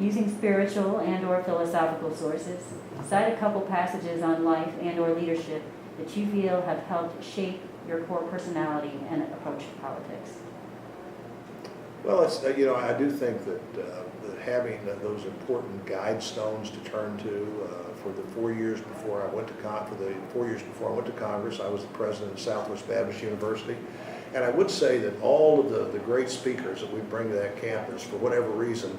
Using spiritual and or philosophical sources, cite a couple passages on life and or leadership that you feel have helped shape your core personality and approach to politics. Well, it's, I do think that having those important guide stones to turn to for the 4 years before I went to Congress, I was the president of Southwest Baptist University, and I would say that all of the great speakers that we bring to that campus, for whatever reason,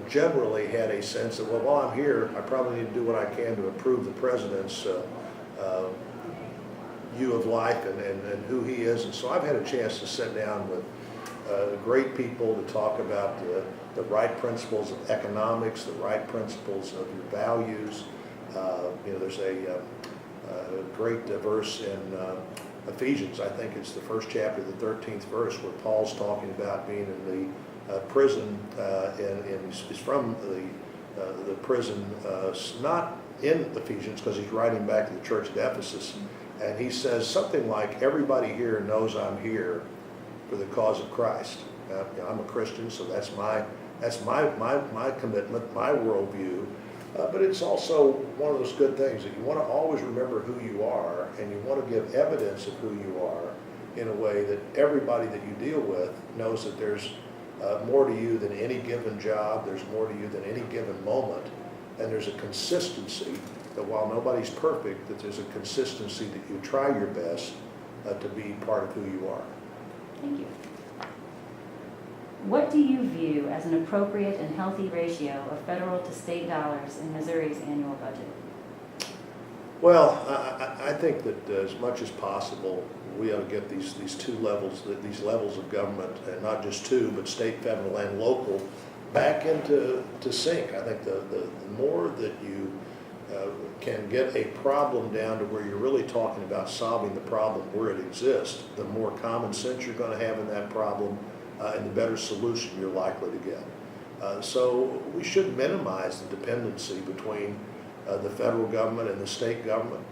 generally had a sense that, well, while I'm here, I probably need to do what I can to improve the president's view of life and who he is. And so I've had a chance to sit down with great people to talk about the right principles of economics, the right principles of your values. There's a great verse in Ephesians, I think it's the first chapter, the 13th verse, where Paul's talking about being in the prison, and he's from the prison, not in Ephesians, because he's writing back to the church at Ephesus, and he says something like, everybody here knows I'm here for the cause of Christ. I'm a Christian, so that's my commitment, my worldview. But it's also one of those good things that you want to always remember who you are, and you want to give evidence of who you are in a way that everybody that you deal with knows that there's more to you than any given job, there's more to you than any given moment, and there's a consistency that while nobody's perfect, that there's a consistency that you try your best to be part of who you are. Thank you. What do you view as an appropriate and healthy ratio of federal to state dollars in Missouri's annual budget? Well, I think that as much as possible, we ought to get these levels of government, and not just two, but state, federal, and local, back into sync. I think the more that you can get a problem down to where you're really talking about solving the problem where it exists, the more common sense you're going to have in that problem, and the better solution you're likely to get. So we should minimize the dependency between the federal government and the state government.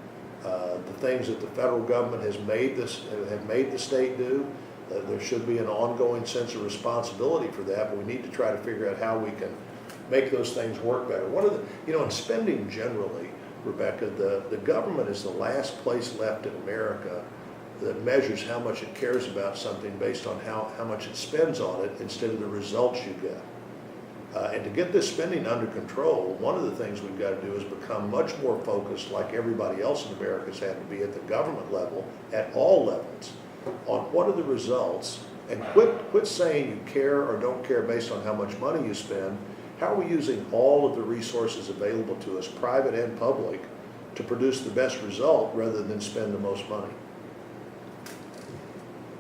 The things that the federal government have made the state do, there should be an ongoing sense of responsibility for that, but we need to try to figure out how we can make those things work better. One of the, in spending generally, Rebecca, the government is the last place left in America that measures how much it cares about something based on how much it spends on it instead of the results you get. And to get this spending under control, one of the things we've got to do is become much more focused, like everybody else in America has had to be at the government level, at all levels, on what are the results, and quit saying you care or don't care based on how much money you spend. How are we using all of the resources available to us, private and public, to produce the best result rather than spend the most money?